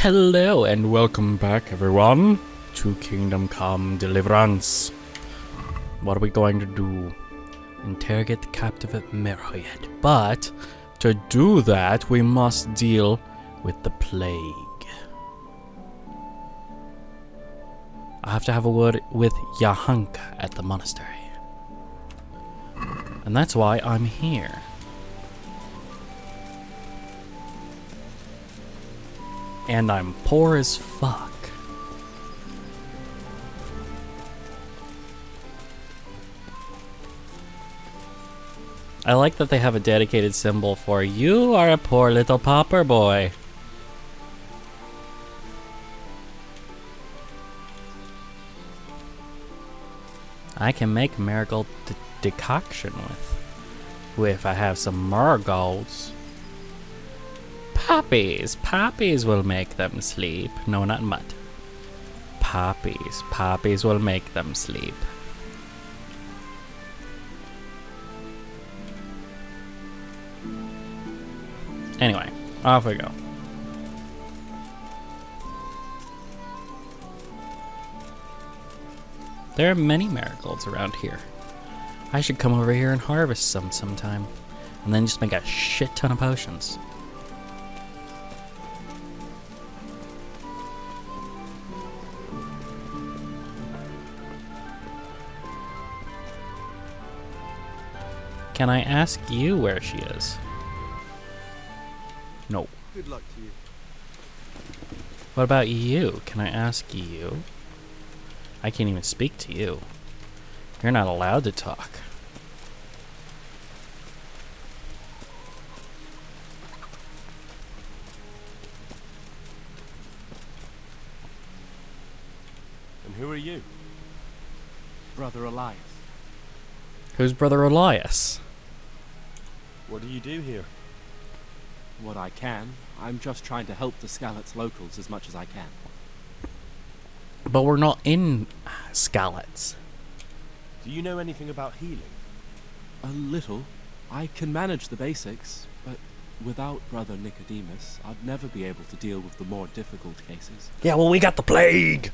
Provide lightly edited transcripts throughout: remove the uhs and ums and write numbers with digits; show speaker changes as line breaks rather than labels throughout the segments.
Hello and welcome back everyone to Kingdom Come Deliverance. What are we going to do? Interrogate the captive at Mirhoyed. But to do that we must deal with the plague. I have to have a word with Yahanka at the monastery. And that's why I'm here. And I'm poor as fuck. I like that they have a dedicated symbol for you are a poor little pauper boy. I can make marigold decoction with if I have some marigolds. Poppies will make them sleep. No, not mud. Poppies will make them sleep. Anyway, off we go. There are many marigolds around here. I should come over here and harvest some sometime, and then just make a shit ton of potions. Can I ask you where she is? No.
Good luck to you.
What about you? Can I ask you? I can't even speak to you. You're not allowed to talk.
And who are you?
Brother Elias.
Who's Brother Elias?
What do you do here?
What I can. I'm just trying to help the Skalitz locals as much as I can.
But we're not in Skalitz.
Do you know anything about healing?
A little. I can manage the basics, but without Brother Nicodemus, I'd never be able to deal with the more difficult cases.
Yeah, well, we got the plague.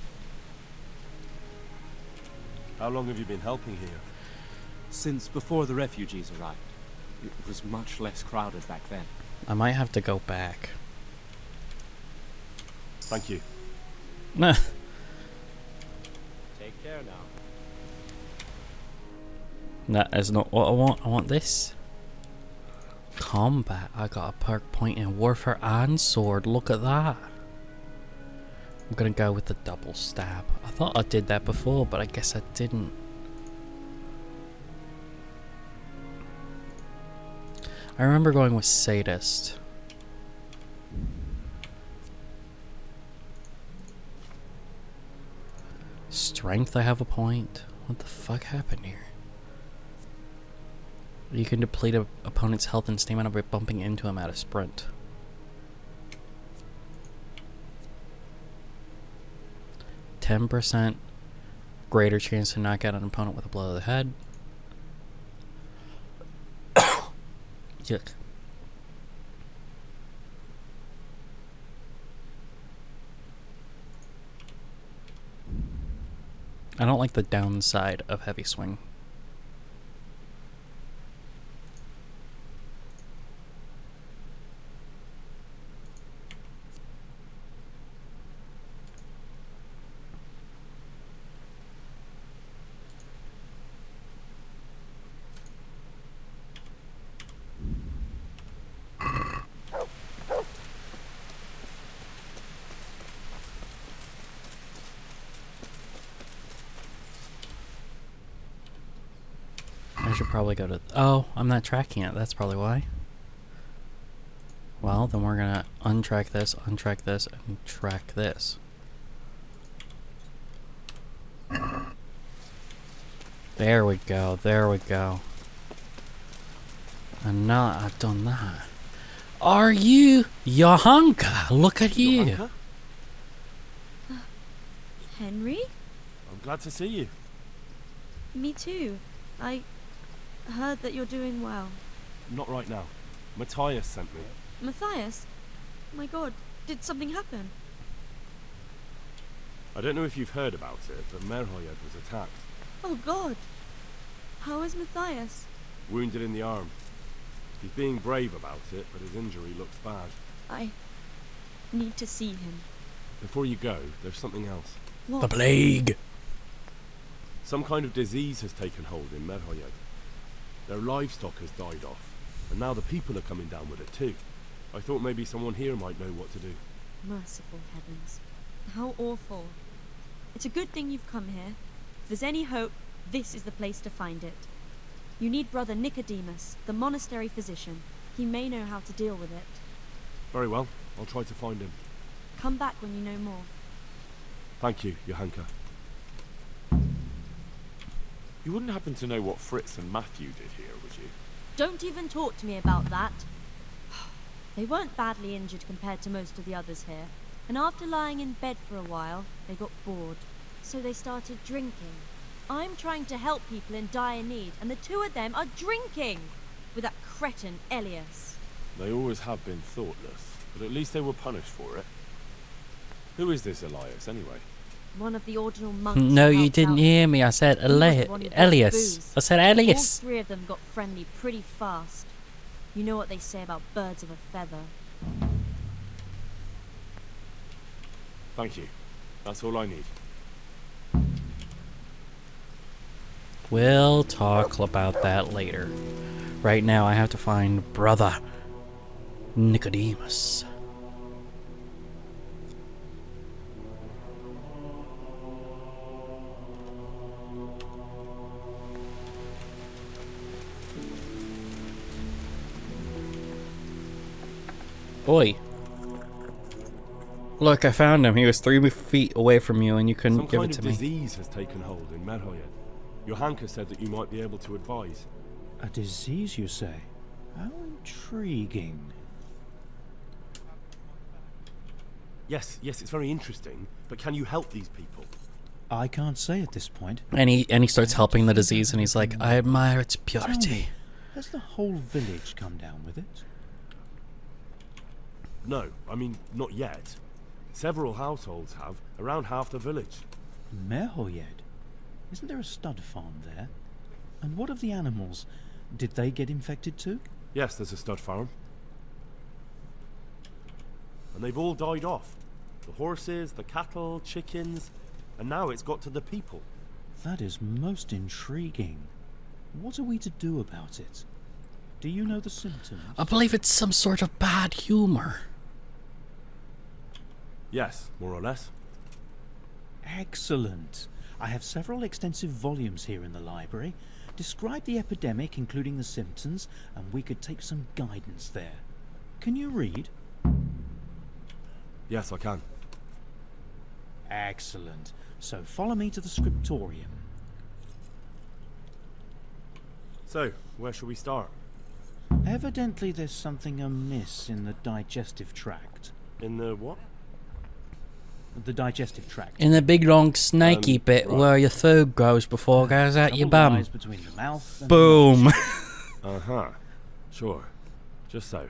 How long have you been helping here?
Since before the refugees arrived. It was much less crowded back then.
I might have to go back.
Thank you.
Nah.
Take care now.
That is not what I want. I want this. Combat. I got a perk point in warfare and sword. Look at that. I'm gonna go with the double stab. I thought I did that before, but I guess I didn't. I remember going with sadist. Strength, I have a point. What the fuck happened here? You can deplete an opponent's health and stamina by bumping into him at a sprint. %, greater chance to knock out an opponent with a blow to the head. Yuck. I don't like the downside of heavy swing. I should probably go to... Oh, I'm not tracking it. That's probably why. Well, then we're gonna untrack this, and track this. There we go, there we go. And now I've done that. Are you Yahanka? Look at you.
Johanka?
Henry?
I'm glad to see you.
Me too. I heard that you're doing well.
Not right now. Matthias sent me.
Matthias? My god, did something happen?
I don't know if you've heard about it, but Merhoyed was attacked.
Oh God! How is Matthias?
Wounded in the arm. He's being brave about it, but his injury looks bad.
I need to see him.
Before you go, there's something else.
What?
The plague.
Some kind of disease has taken hold in Merhoyed. Their livestock has died off, and now the people are coming down with it too. I thought maybe someone here might know what to do.
Merciful heavens. How awful. It's a good thing you've come here. If there's any hope, this is the place to find it. You need Brother Nicodemus, the monastery physician. He may know how to deal with it.
Very well, I'll try to find him.
Come back when you know more.
Thank you, Johanka.
You wouldn't happen to know what Fritz and Matthew did here, would you?
Don't even talk to me about that. They weren't badly injured compared to most of the others here, and after lying in bed for a while, they got bored. So they started drinking. I'm trying to help people in dire need, and the two of them are drinking! With that cretin Elias.
They always have been thoughtless, but at least they were punished for it. Who is this Elias, anyway?
One of the ordinal monks.
No,
who
you
helped
didn't
out.
hear me. I said
He was the one who brought
Elias.
booze.
I said
All
Elias.
three of them got friendly pretty fast. You know what they say about birds of a feather.
Thank you. That's all I need.
We'll talk about that later. Right now, I have to find Brother Nicodemus. Oi. Look, I found him. He was 3 feet away from you and you couldn't
Some
give
kind
it to
of
me.
disease has taken hold in Merhoyed. Johanka said that you might be able to advise.
A disease, you say? How intriguing.
Yes, it's very interesting, but can you help these people?
I can't say at this point.
And he starts helping the disease and he's like, I admire its
Tell
purity.
me, has the whole village come down with it?
No, I mean, not yet. Several households have, around half the village.
Merhoyed? Isn't there a stud farm there? And what of the animals? Did they get infected too?
Yes, there's a stud farm. And they've all died off. The horses, the cattle, chickens, and now it's got to the people.
That is most intriguing. What are we to do about it? Do you know the symptoms?
I believe it's some sort of bad humor.
Yes, more or less.
Excellent. I have several extensive volumes here in the library. Describe the epidemic, including the symptoms, and we could take some guidance there. Can you read?
Yes, I can.
Excellent. So follow me to the scriptorium.
So, where shall we start?
Evidently there's something amiss in the digestive tract.
In the what?
The digestive tract.
In the big long snaky bit
right.
where your food goes before it goes out your
Trouble
bum.
lies between the mouth and
Boom.
Uh-huh. Sure. Just so.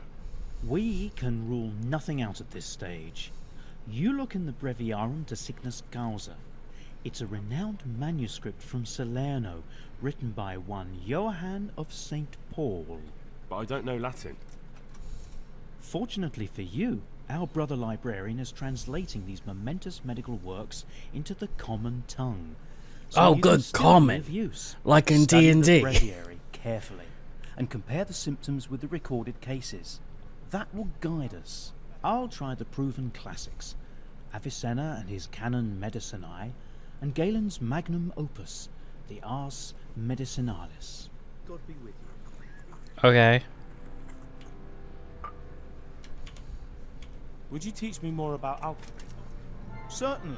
We can rule nothing out at this stage. You look in the Breviarum de Sickness Causa. It's a renowned manuscript from Salerno, written by one Johann of St. Paul.
But I don't know Latin.
Fortunately for you, our brother librarian is translating these momentous medical works into the common tongue.
Oh,
you can
good,
still
common.
be of use.
Like in
Study the
D&D.
breviary carefully and compare the symptoms with the recorded cases. That will guide us. I'll try the proven classics, Avicenna and his Canon Medicinae, and Galen's magnum opus, the Ars Medicinalis. God be with you.
Okay.
Would you teach me more about alchemy?
Certainly.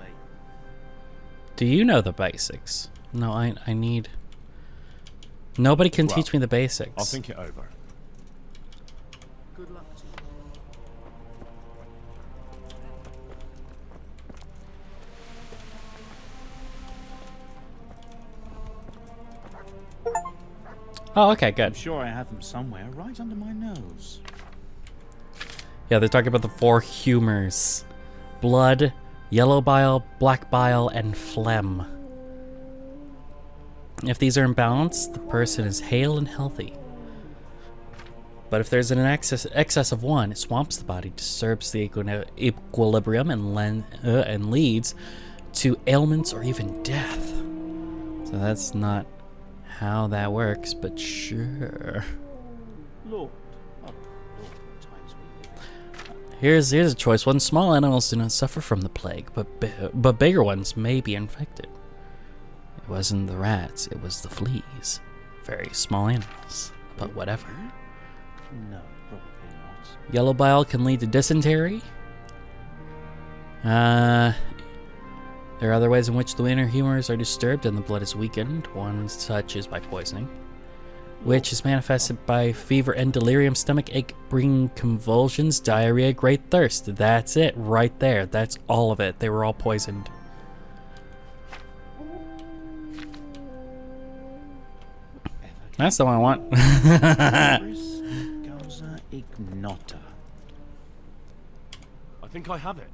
Do you know the basics? No, I need... Nobody can
Well,
teach me the basics.
I'll think it over.
Good luck to you.
Oh, okay,
I'm
good.
sure I have them somewhere, right under my nose.
Yeah, they're talking about the 4 humors. Blood, yellow bile, black bile, and phlegm. If these are in balance, the person is hale and healthy. But if there's an excess of one, it swamps the body, disturbs the equilibrium, and leads to ailments or even death. So that's not how that works, but sure.
Lord. Oh, Lord, what times we live.
Here's a choice one. Small animals do not suffer from the plague, but bigger ones may be infected. It wasn't the rats, it was the fleas. Very small animals, but whatever.
No, probably not.
Yellow bile can lead to dysentery. There are other ways in which the inner humors are disturbed and the blood is weakened. One such is by poisoning, which is manifested by fever and delirium, stomach ache, bringing convulsions, diarrhea, great thirst. That's it right there. That's all of it. They were all poisoned. That's the one I want.
Causa ignota.
I think I have it.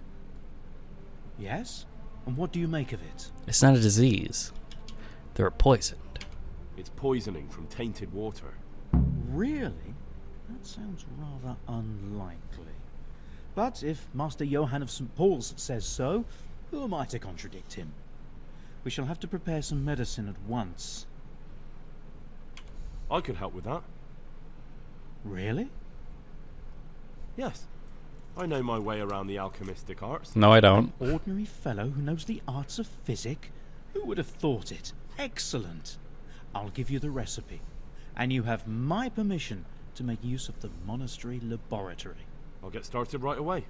Yes? And what do you make of it?
It's not a disease. They were poisoned.
It's poisoning from tainted water.
Really? That sounds rather unlikely. But if Master Johann of St. Paul's says so, who am I to contradict him? We shall have to prepare some medicine at once.
I could help with that.
Really?
Yes. I know my way around the alchemistic arts.
No, I don't.
An ordinary fellow who knows the arts of physic? Who would have thought it? Excellent. I'll give you the recipe, and you have my permission to make use of the monastery laboratory.
I'll get started right away.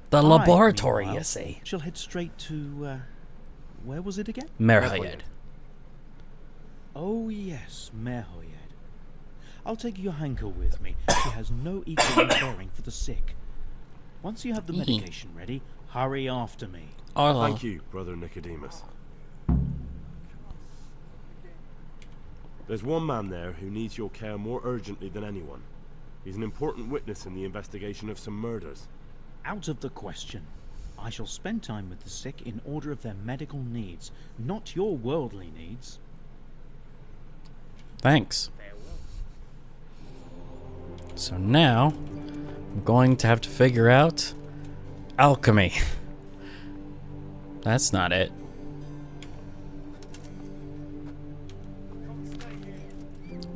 The
I,
laboratory,
meanwhile,
you see.
Shall head straight to, where was it again?
Merhayed.
Oh yes, Merhayed. I'll take Johanka with me. She has no equal in caring for the sick. Once you have the medication ready, hurry after me.
Oh,
Thank you, Brother Nicodemus. There's one man there who needs your care more urgently than anyone. He's an important witness in the investigation of some murders.
Out of the question. I shall spend time with the sick in order of their medical needs, not your worldly needs.
Thanks. So now, I'm going to have to figure out alchemy. That's not it.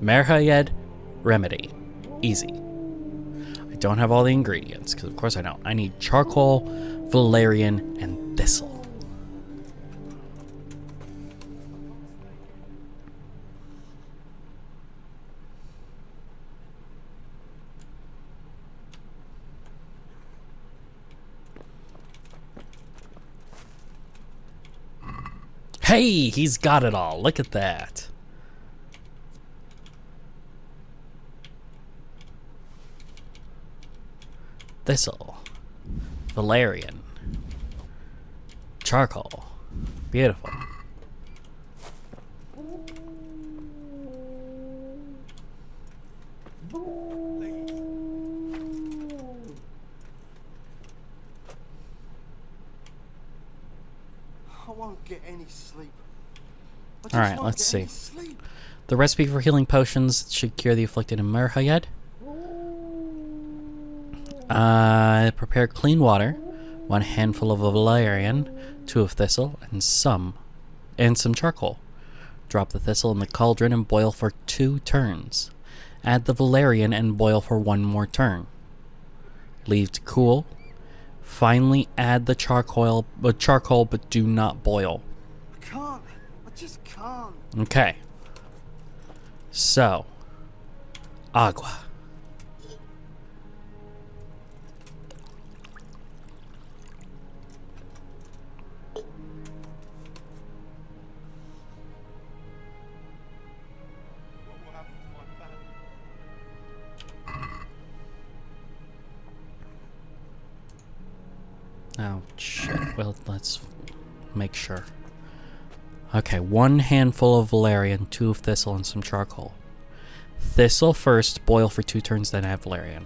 Merhayed remedy. Easy. I don't have all the ingredients, because of course I don't. I need charcoal, valerian, and thistle. Hey, he's got it all. Look at that. Thistle. Valerian. Charcoal. Beautiful.
I won't get any sleep.
All right, let's see. The recipe for healing potions should cure the afflicted in Merhayed. Prepare clean water, 1 handful of valerian, 2 of thistle, and some charcoal. Drop the thistle in the cauldron and boil for 2 turns. Add the valerian and boil for 1 more turn. Leave to cool. Finally add the charcoal, but do not boil.
I can't. I just can't.
Okay. So, agua. Oh, shit. Well, let's make sure. Okay, 1 handful of valerian, 2 of thistle, and some charcoal. Thistle first, boil for 2 turns, then add valerian.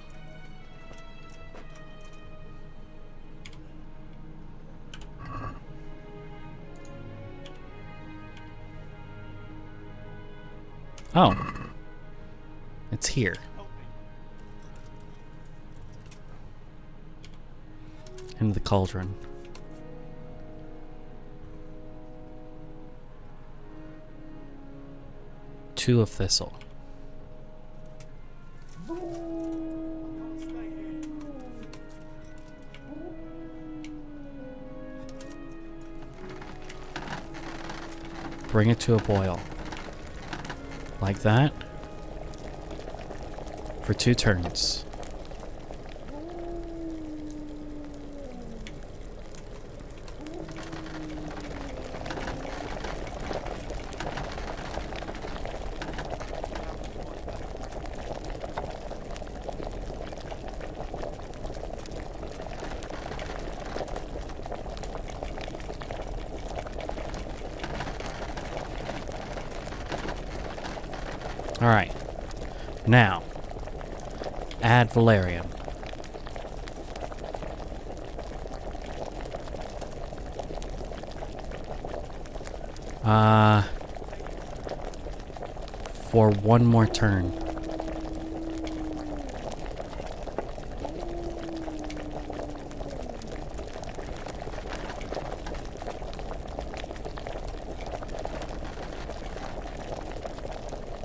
Oh. It's here. Into the cauldron. Two of thistle. Bring it to a boil. Like that. For 2 turns. Alright. Now, add valerian. For 1 more turn.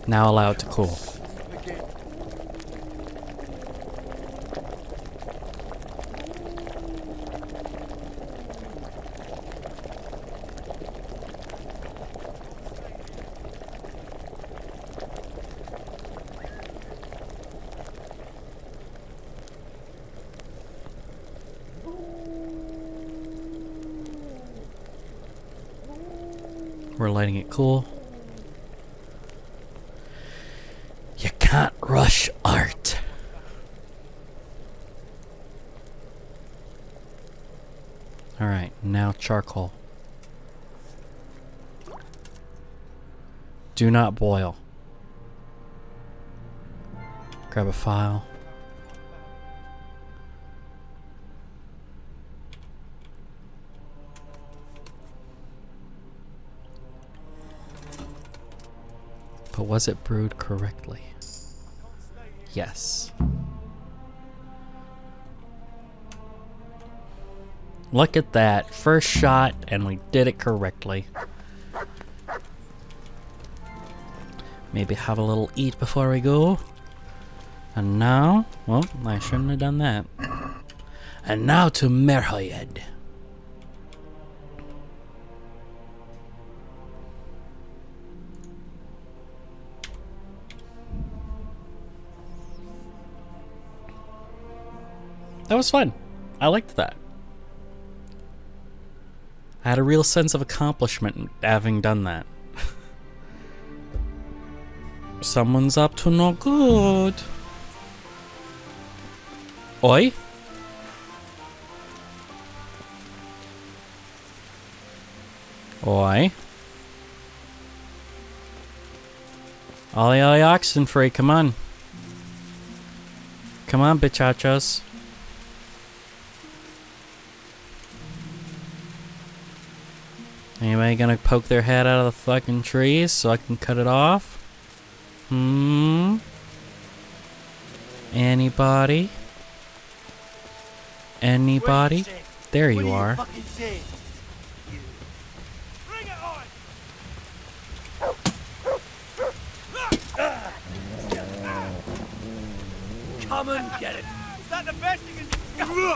Now allow it to cool.
Again.
We're letting it cool. You can't rush art. Alright, now charcoal. Do not boil. Grab a file. But was it brewed correctly? Yes. Look at that. First shot, and we did it correctly. Maybe have a little eat before we go. And now, well, I shouldn't have done that. And now to Merhoyed. That was fun. I liked that. I had a real sense of accomplishment having done that. Someone's up to no good. Oi? Oi? Ollie ollie oxen free, come on. Come on, bichachos. Anybody gonna poke their head out of the fucking trees so I can cut it off? Anybody? Anybody? There you are.
Come and get it. Is that the best you can do?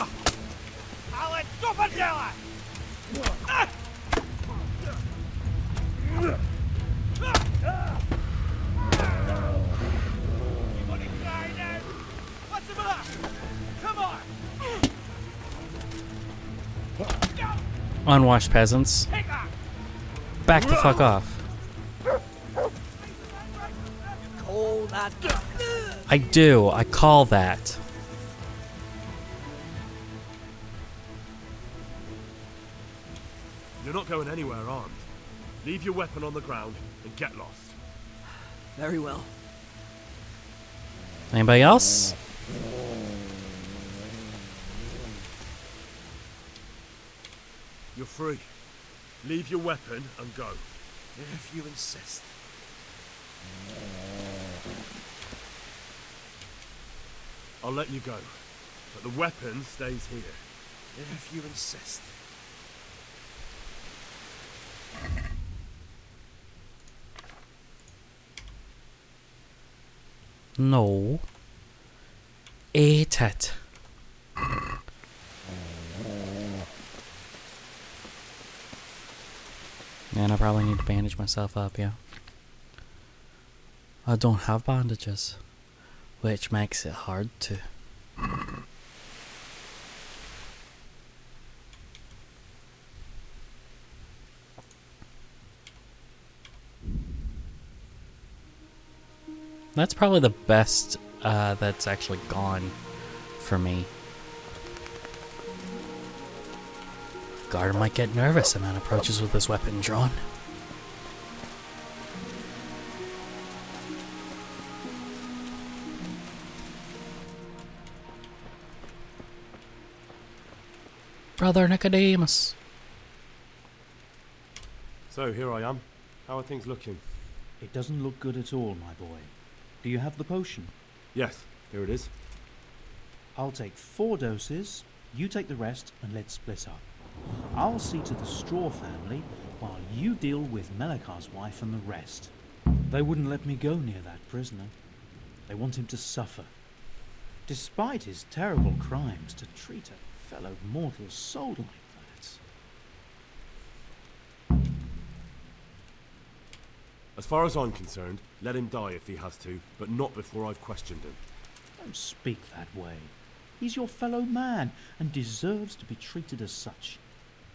I'll stop it, Della! What's the matter? Come on!
Unwashed peasants. Back the fuck off.
Call that.
I do. I call that.
You're not going anywhere armed. Leave your weapon on the ground and get lost.
Very well.
Anybody else?
You're free. Leave your weapon and go.
If you insist.
I'll let you go, but the weapon stays here.
If you insist.
No. Eat it. Man, I probably need to bandage myself up, yeah. I don't have bandages, which makes it hard to. That's probably the best that's actually gone for me. Guard might get nervous. A man approaches with his weapon drawn. Brother Nicodemus.
So, here I am. How are things looking?
It doesn't look good at all, my boy. Do you have the potion?
Yes, here it is.
I'll take 4 doses, you take the rest, and let's split up. I'll see to the Straw family, while you deal with Melikar's wife and the rest. They wouldn't let me go near that prisoner. They want him to suffer. Despite his terrible crimes, to treat a fellow mortal soul like that.
As far as I'm concerned, let him die if he has to, but not before I've questioned him.
Don't speak that way. He's your fellow man, and deserves to be treated as such.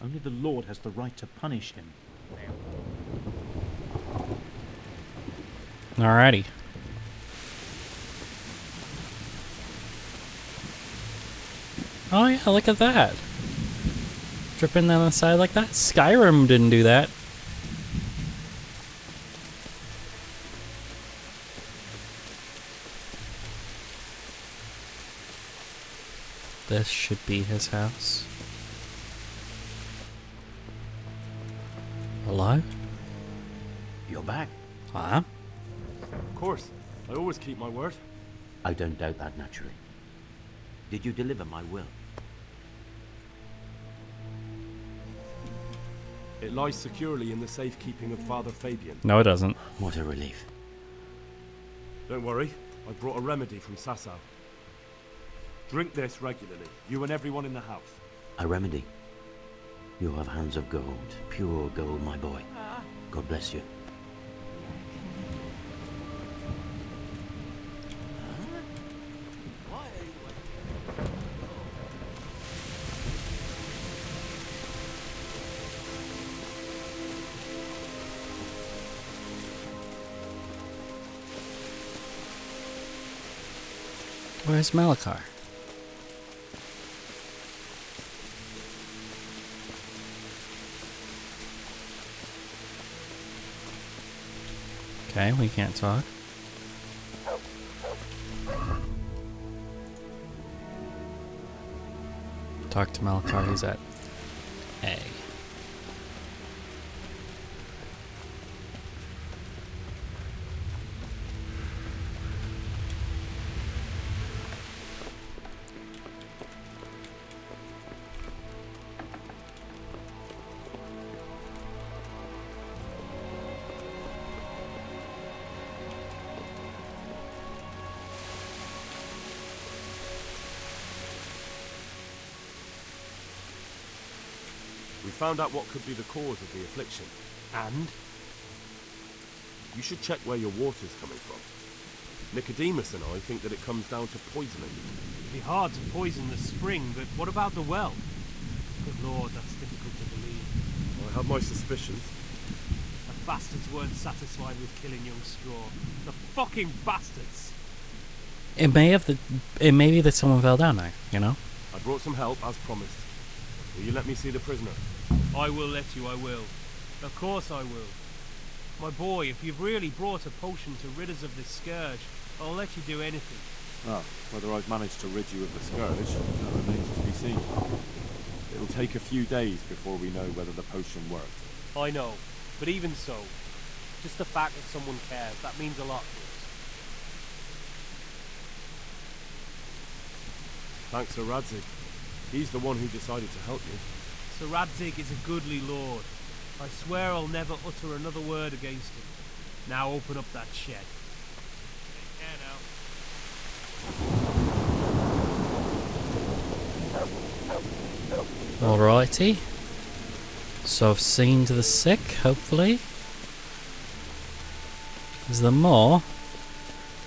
Only the Lord has the right to punish him.
Alrighty. Oh yeah, look at that. Dripping down the side like that. Skyrim didn't do that. This should be his house. Hello?
You're back.
I am?
Of course. I always keep my word.
I don't doubt that, naturally. Did you deliver my will?
It lies securely in the safekeeping of Father Fabian.
No, it doesn't.
What a relief.
Don't worry, I brought a remedy from Sasau. Drink this regularly, you and everyone in the house.
A remedy. You have hands of gold, pure gold, my boy. God bless you.
Where's Malachar? Okay, we can't talk. Talk to Malachar, he's at A.
We found out what could be the cause of the affliction. And? You should check where your water's coming from. Nicodemus and I think that it comes down to poisoning.
It'd be hard to poison the spring, but what about the well? Good Lord, that's difficult to believe.
I have my suspicions.
The bastards weren't satisfied with killing young Straw. The fucking bastards!
It may be that someone fell down there, you know?
I brought some help, as promised. Will you let me see the prisoner?
I will let you, I will. Of course I will. My boy, if you've really brought a potion to rid us of this scourge, I'll let you do anything.
Ah, whether I've managed to rid you of the scourge, that remains to be seen. It'll take a few days before we know whether the potion worked.
I know, but even so, Just the fact that someone cares, that means a lot to us.
Thanks to Radzig. He's the one who decided to help you.
Sir Radzig is a goodly lord. I swear I'll never utter another word against him. Now open up that shed. Take care now.
Alrighty. So I've seen to the sick, hopefully. Is there more?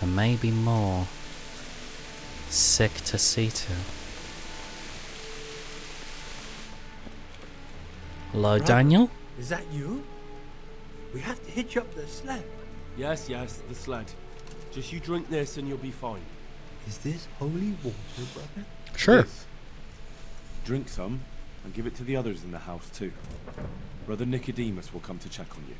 There may be more. Sick to see to. Hello,
Brother,
Daniel?
Is that you? We have to hitch up the sled.
Yes, the sled. Just you drink this and you'll be fine.
Is this holy water, brother?
Sure.
Yes. Drink some and give it to the others in the house too. Brother Nicodemus will come to check on you.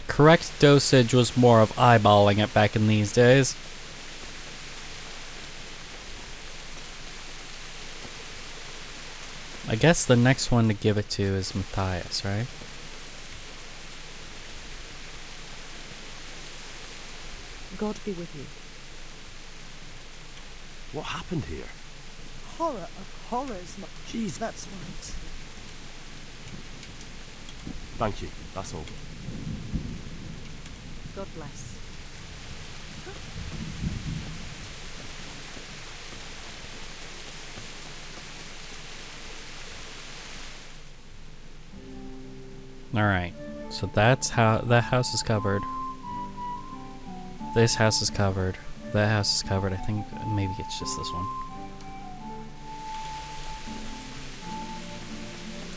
Correct dosage was more of eyeballing it back in these days. I guess the next one to give it to is Matthias, right?
God be with you.
What happened here?
Horror of horrors. Jeez, that's right.
Thank you, that's all.
God bless.
Alright, so that's how that house is covered. This house is covered. That house is covered. I think maybe it's just this one.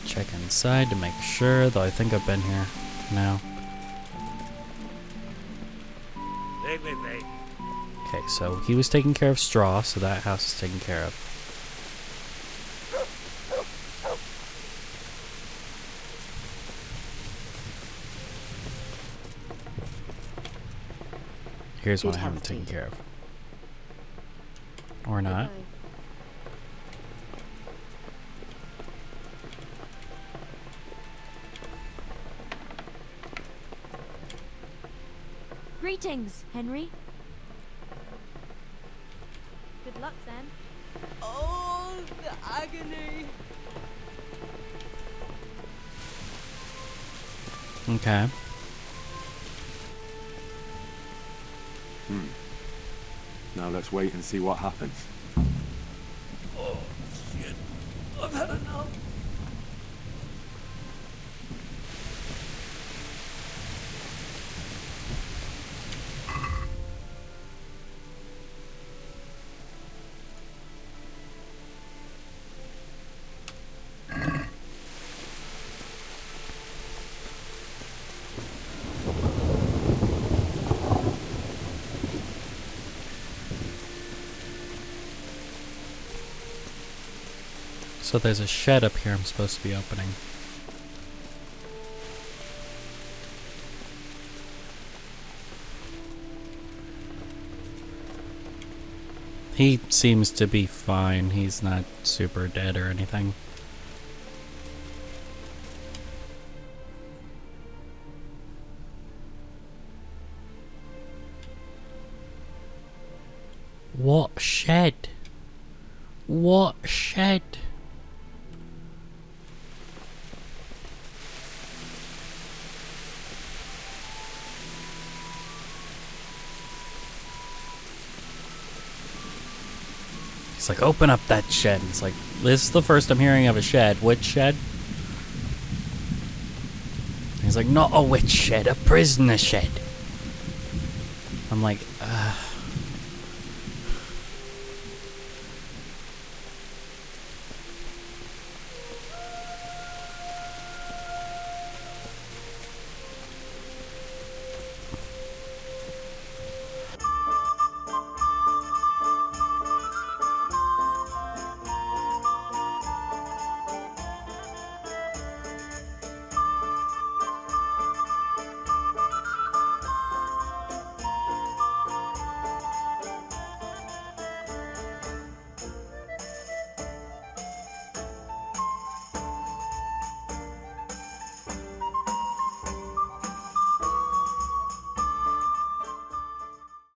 Check inside to make sure, though I think I've been here now.
Wait.
Okay, so he was taking care of straw, so that house is taken care of. Here's what I haven't taken care of. Or not.
Greetings, Henry. Good luck then.
Oh, the agony.
Okay.
Now let's wait and see what happens.
Oh, shit. I've had enough.
So there's a shed up here I'm supposed to be opening. He seems to be fine. He's not super dead or anything. What shed? What shed? He's like, open up that shed. It's like, this is the first I'm hearing of a shed. Which shed? He's like, not a witch shed, a prisoner shed. I'm like,